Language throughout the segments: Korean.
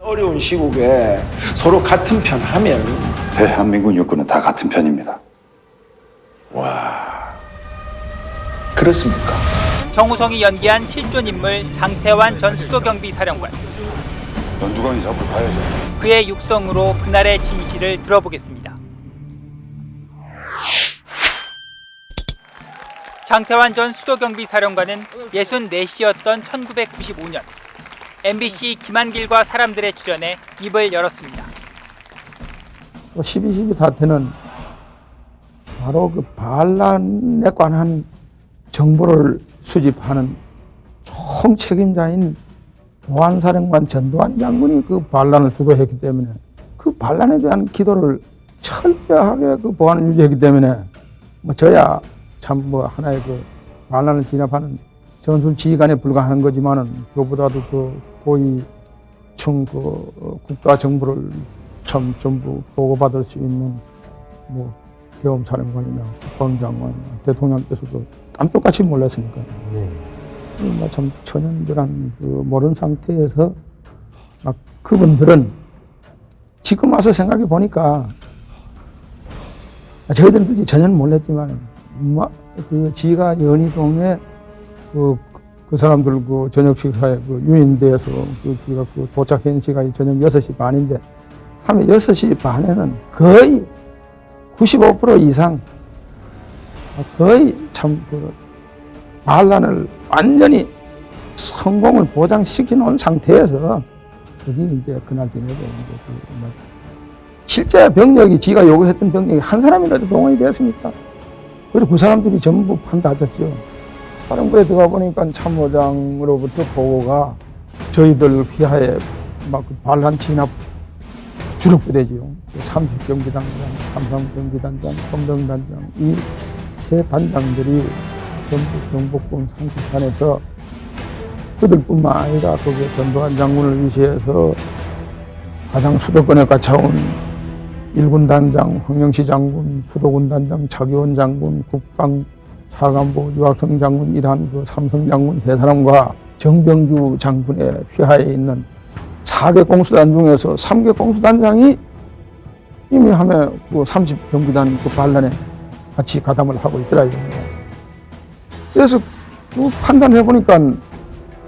어려운 시국에 서로 같은 편 하면 대한민국 육군은 다 같은 편입니다. 그렇습니까? 정우성이 연기한 실존 인물 장태환 전 수도경비사령관. 연두광이 잡으러 가야죠. 그의 육성으로 그날의 진실을 들어보겠습니다. 장태환 전 수도경비사령관은 64시였던 1995년 MBC 김한길과 사람들의 출연에 입을 열었습니다. 12.12 사태는 바로 그 반란에 관한 정보를 수집하는 총책임자인 보안사령관 전두환 장군이 그 반란을 주도했기 때문에 그 반란에 대한 기도를 철저하게 그 보안을 유지했기 때문에 저야 참 하나의 그 반란을 진압하는 전술 지휘관에 불과한 거지만은 그보다도 그 고위층 그 국가 정보를 참 전부 보고받을 수 있는 계엄사령관이나 국방장관, 대통령께서도 깜짝같이 몰랐으니까. 참 천연들한 그 모르는 상태에서 막 그분들은 지금 와서 생각해 보니까 저희들은 그지 전혀 몰랐지만 그 지가 연희동에 그 사람들 그 저녁 식사에 그 유인대에서 그 지가 그 도착한 시간이 저녁 6시 반인데 하면 6시 반에는 거의 95% 이상 거의 참 그 반란을 완전히 성공을 보장시켜 놓은 상태에서 그게 이제 그날 저녁에 이제 실제 병력이 지가 요구했던 병력이 한 사람이라도 동원이 되었습니까? 그리고 그 사람들이 전부 판다졌죠. 사령부에 들어가 보니까 참모장으로부터 보고가 저희들 휘하에 막 반란 진압 주력부대지요. 30경비단장, 삼성경비단장, 검정단장 이 세 단장들이 전부 경복궁 상식판에서 그들뿐만 아니라 거기에 전두환 장군을 위시해서 가장 수도권에 갇혀온 일군 단장, 황영시 장군, 수도군 단장, 차기원 장군, 국방 차관보, 유학성 장군, 이란 그 삼성 장군 세 사람과 정병주 장군의 휘하에 있는 4개 공수단 중에서 3개 공수단장이 이미 하면 그 30경비단 그 반란에 같이 가담을 하고 있더라고요. 그래서 그 판단해 보니까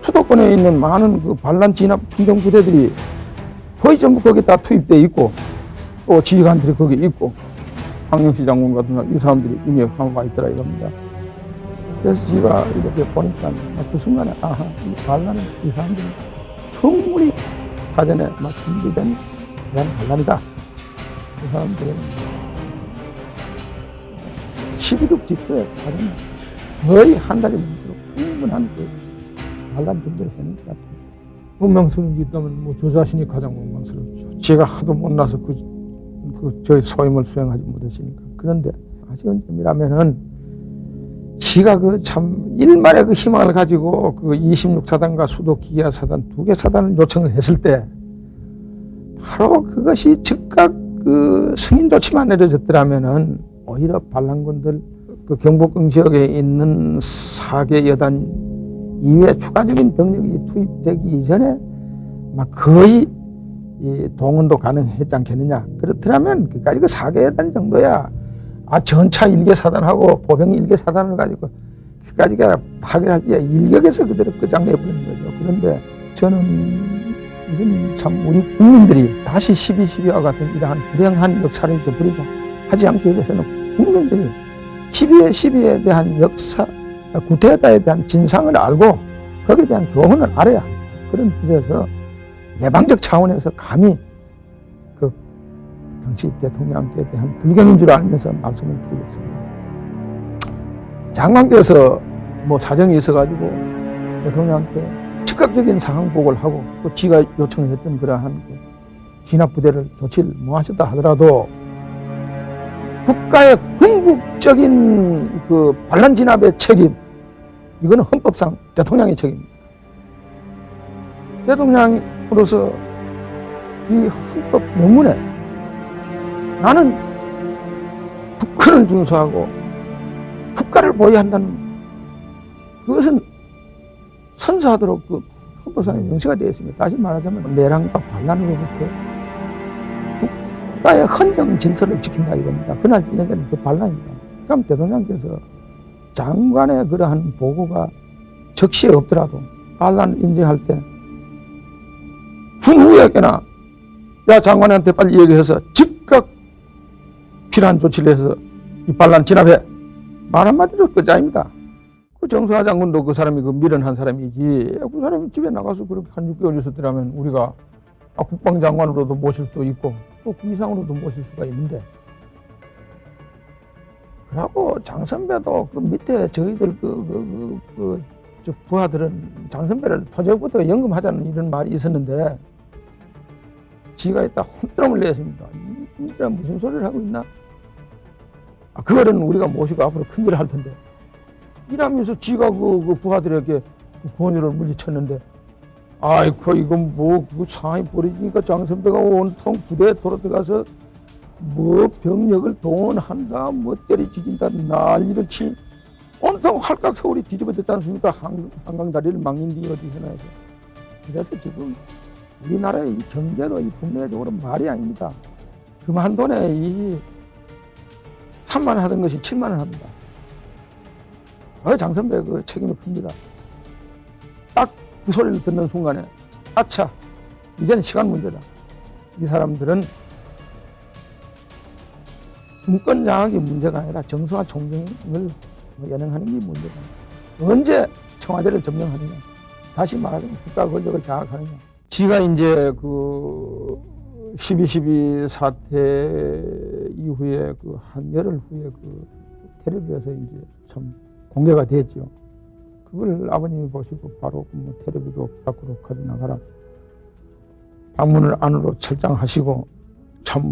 수도권에 있는 많은 그 반란 진압 충정 부대들이 거의 전부 거기에 다 투입돼 있고 또 지휘관들이 거기 있고 황영시 장군 같은 이 사람들이 이미 와 있더라 이겁니다. 그래서 제가 이렇게 보니까 그 순간에 이 반란은 이 사람들이 충분히 사전에 준비된 그런 반란이다. 이 사람들은 12.6 집회에 사전에 거의 한 달이 넘도록 충분한 그 반란 준비를 해놓은 것 같아요. 원망스러운 게 있다면 저 자신이 가장 원망스럽죠. 제가 하도 못나서 저희 소임을 수행하지 못했으니까. 그런데 아쉬운 점이라면은 지가 참 일말의 그 희망을 가지고 그 26사단과 수도기계화 사단 2개 사단을 요청을 했을 때 바로 그것이 즉각 그 승인 조치만 내려졌더라면은 오히려 반란군들 그 경복궁 지역에 있는 4개 여단 이외에 추가적인 병력이 투입되기 이전에 거의 동원도 가능했지 않겠느냐. 그렇더라면 그까지 그 4개 여단 정도야 전차 1개 사단하고 보병 1개 사단을 가지고 그까지가 파괴할지 일격에서 그대로 끝장내버리는 거죠. 그런데 저는 이건 참 우리 국민들이 다시 12.12와 같은 이러한 불행한 역사를 되버리자 하지 않기 위해서는 국민들이 12.12에 대한 역사, 구태타에 대한 진상을 알고 거기에 대한 교훈을 알아야 합니다. 그런 뜻에서 예방적 차원에서 감히 그 당시 대통령께 대한 불경인 줄 알면서 말씀을 드리겠습니다. 장관께서 사정이 있어가지고 대통령께 즉각적인 상황 보고를 하고 또 지가 요청했던 그러한 진압부대를 조치를 하셨다 하더라도 국가의 궁극적인 그 반란 진압의 책임, 이거는 헌법상 대통령의 책임입니다. 대통령으로서 이 헌법 명문에 나는 국헌을 준수하고 국가를 보위한다는 그것은 선서하도록 그 헌법상의 명시가 되어 있습니다. 다시 말하자면 내란과 반란으로부터 국가의 헌정 질서를 지킨다 이겁니다. 그날 저녁에는 그 반란입니다. 그럼 대통령께서 장관의 그러한 보고가 적시에 없더라도 반란 인정할 때 훈후에게나 야 장관한테 빨리 얘기해서 즉각 필요한 조치를 해서 이 반란 진압해 말 한마디로 끝장입니다. 그 정수하 장군도 그 사람이 그 밀연한 사람이지 그 사람이 집에 나가서 그렇게 한 6개월 있었더라면 우리가 국방장관으로도 모실 수도 있고 또 그 이상으로도 모실 수가 있는데 그러고 장 선배도 그 밑에 저희들 저 부하들은 장 선배를 토제부터 연금하자는 이런 말이 있었는데 지가 있다 혼돈을 냈습니다. 진짜 무슨 소리를 하고 있나? 그거는 우리가 모시고 앞으로 큰 일을 할 텐데 이러면서 지가 그 부하들에게 그 권유를 물리쳤는데 아이고 이건 뭐 그 상황이 벌어지니까 장 선배가 온통 부대에 돌아들어가서 뭐 병력을 동원한다 뭐 때리 죽인다 난리를 치 온통 활각 서울이 뒤집어졌지 않습니까? 한강다리를 막는 뒤 어디서 나서 그래서 지금 우리나라의 이 경제도 이 국내적으로 말이 아닙니다. 그만 돈에 이 3만 원 하던 것이 7만 원 합니다. 장 선배 그 책임이 큽니다. 딱 그 소리를 듣는 순간에 아차 이제는 시간 문제다. 이 사람들은 문건 장악이 문제가 아니라 정수와 총경을 연행하는 게 문제다. 언제 청와대를 점령하느냐. 다시 말하자면 국가 권력을 장악하느냐. 지가 이제 그 12.12 사태 이후에 그 한 열흘 후에 그 텔레비에서 이제 참 공개가 됐죠. 그걸 아버님이 보시고 바로 뭐 텔레비도 밖으로 가져 나가라. 방문을 안으로 철장하시고 참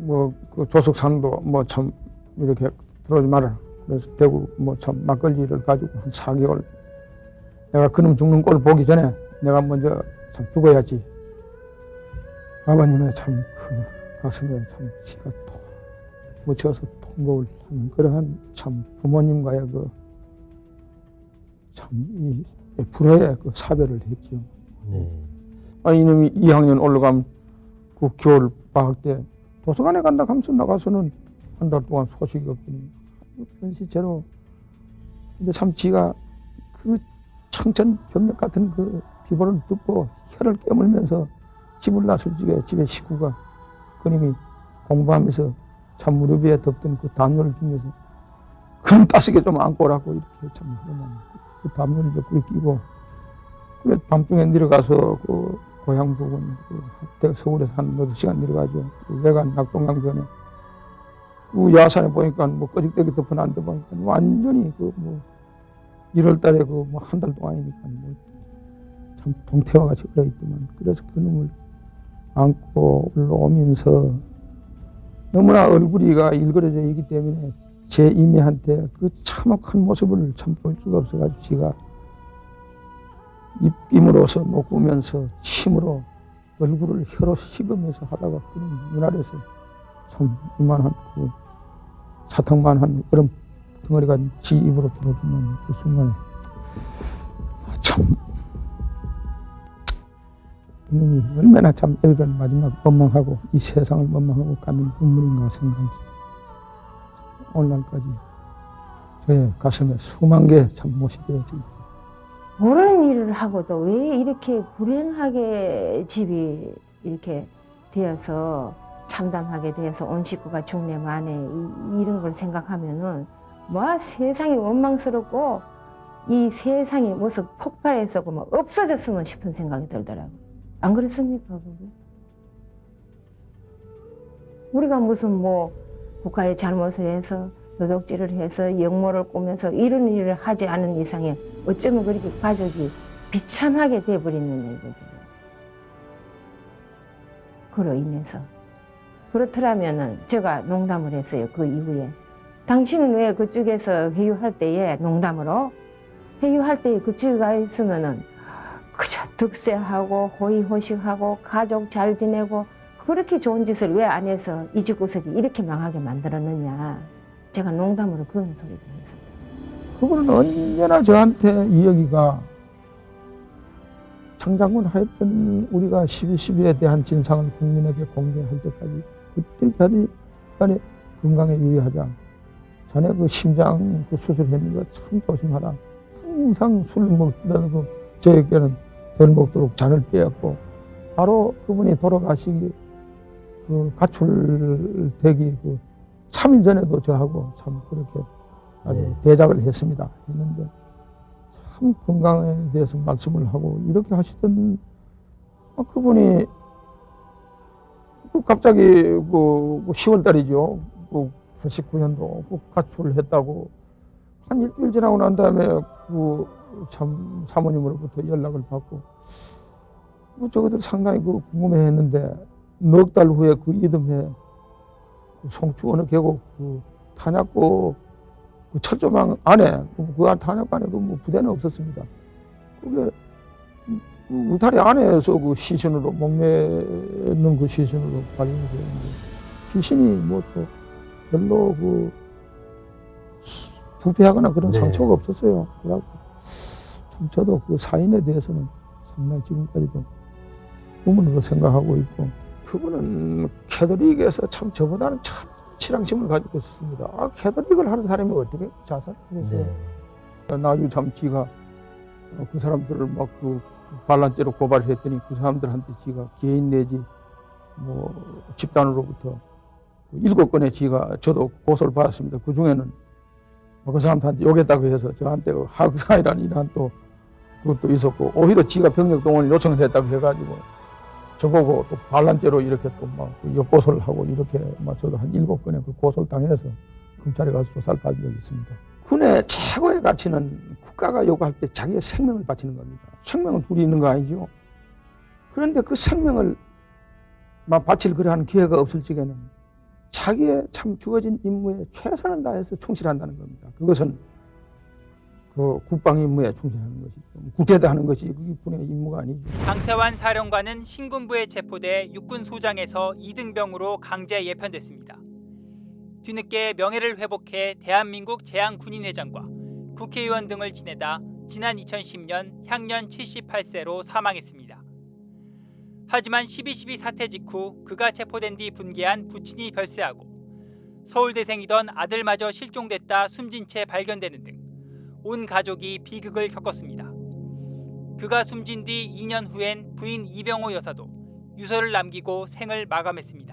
그 조석상도 뭐 참 이렇게 들어오지 마라. 그래서 대구 뭐 참 막걸리를 가지고 한 4개월 내가 그놈 죽는 꼴 보기 전에 내가 먼저 참 죽어야지. 아버님의 참 그 가슴에 참 지가 묻혀서 통곡을 하는 그러한 참 부모님과의 그 참 이 불화의 그 사별을 했죠. 이놈이 2학년 올라가면 그 겨울 방학 때 도서관에 간다 하면서 나가서는 한 달 동안 소식이 없더니 그런 시체로 근데 참 지가 그 청천벽력 같은 그 비보를 듣고 혀를 깨물면서 집을 나설 적에 집에 식구가 그님이 공부하면서 참 무릎 위에 덮던 그 담요를 주면서 그럼 따숩게 좀 안고 오라고 이렇게 참 하더만 그 담요를 옆구리 끼고 그래 밤중에 내려가서 그 고향 부근 그 서울에서 한 8시간 내려가죠. 그 외관 낙동강변에 그 야산에 보니까 뭐 꺼직대기 덮어놨는데 보니까 완전히 그 뭐 1월 달에 그 뭐 한 달 동안이니까 뭐 참 동태와 같이 그려 있더만 그래서 그놈을 안고 올라오면서 너무나 얼굴이가 일그러져 있기 때문에 제 이미한테 그 참혹한 모습을 참 볼 수가 없어가지고 지가 입김으로서 녹으면서 침으로 얼굴을 혀로 씹으면서 하다가 그런 눈 아래서 참 이만한 그 사탕만한 얼음 덩어리가 지 입으로 들어오면 그 순간에 참 이놈이 얼마나 참 애가 마지막 원망하고 이 세상을 원망하고 가는 눈물인가 생각하지 오늘날까지 저의 가슴에 수만 개 참 못이 되어지 모르는 일을 하고도 왜 이렇게 불행하게 집이 이렇게 되어서 참담하게 되어서 온 식구가 죽네 마네 이런 걸 생각하면은 뭐 세상이 원망스럽고 이 세상이 무슨 폭발해서 뭐 없어졌으면 싶은 생각이 들더라고요. 안 그렇습니까? 그게? 우리가 무슨 뭐 국가의 잘못을 해서 도둑질을 해서 역모를 꾸면서 이런 일을 하지 않은 이상에 어쩌면 그렇게 가족이 비참하게 돼버리는 거죠. 그로 인해서. 그렇더라면은 제가 농담을 했어요. 그 이후에. 당신은 왜 그쪽에서 회유할 때에 농담으로 회유할 때에 그쪽에 가 있으면은 그저 득세하고 호의호식하고 가족 잘 지내고 그렇게 좋은 짓을 왜 안 해서 이 집구석이 이렇게 망하게 만들었느냐. 제가 농담으로 그런 소리도 했습니다. 그분은 언제나 저한테 이 얘기가 장장군 하였던 우리가 12.12에 대한 진상을 국민에게 공개할 때까지 그때까지 건강에 유의하자. 자네 그 심장 그 수술했는 거 참 조심하라. 항상 술을 먹더라도 저에게는 덜 먹도록 잔을 빼었고 바로 그분이 돌아가시기 그 가출되기 그 3일 전에도 저하고 참 그렇게 아주 대작을 했습니다. 했는데 참 건강에 대해서 말씀을 하고 이렇게 하시던 그분이 갑자기 그 10월 달이죠. 89년도 가출을 했다고 한 일주일 지나고 난 다음에 그 참 사모님으로부터 연락을 받고 저것들 상당히 그 궁금해했는데 넉 달 후에 그 이듬해 그 송추 어느 계곡 그 탄약고 그 철조망 안에 그 탄약고 안에 그 뭐 부대는 없었습니다. 그게 울타리 안에서 그 시신으로 목매는 그 시신으로 발견이 되었는데 시신이 뭐 또 별로 그 부패하거나 그런 상처가 없었어요. 그래갖고 참 저도 그 사인에 대해서는 상당히 지금까지도 의문으로 생각하고 있고 그분은 캐톨릭에서 참 저보다는 참 치량심을 가지고 있었습니다. 캐톨릭을 하는 사람이 어떻게 자살을 했어요? 나중에 참 지가 그 사람들을 막 그 반란죄로 고발을 했더니 그 사람들한테 지가 개인 내지 뭐 집단으로부터 7건의 지가 저도 고소를 받았습니다. 그 중에는 그 사람한테 욕했다고 해서 저한테 하극상이라는 일한 또 그것도 있었고 오히려 지가 병력 동원을 요청을 했다고 해가지고 저보고 또 반란죄로 이렇게 또 막 역고소를 하고 이렇게 막 저도 한 7건의 그 고소를 당해서 검찰에 가서 조사를 받은 적이 있습니다. 군의 최고의 가치는 국가가 요구할 때 자기의 생명을 바치는 겁니다. 생명은 둘이 있는 거 아니죠. 그런데 그 생명을 막 바칠 그러한 기회가 없을 적에는 자기의 참 주어진 임무에 최선을 다해서 충실한다는 겁니다. 그것은 그 국방 임무에 충실하는 것이죠. 국대대하는 것이 그게 군의 임무가 아니죠. 장태환 사령관은 신군부에 체포돼 육군소장에서 2등병으로 강제 예편됐습니다. 뒤늦게 명예를 회복해 대한민국 제향군인회장과 국회의원 등을 지내다 지난 2010년 향년 78세로 사망했습니다. 하지만 12.12 사태 직후 그가 체포된 뒤 분개한 부친이 별세하고 서울대생이던 아들마저 실종됐다 숨진 채 발견되는 등 온 가족이 비극을 겪었습니다. 그가 숨진 뒤 2년 후엔 부인 이병호 여사도 유서를 남기고 생을 마감했습니다.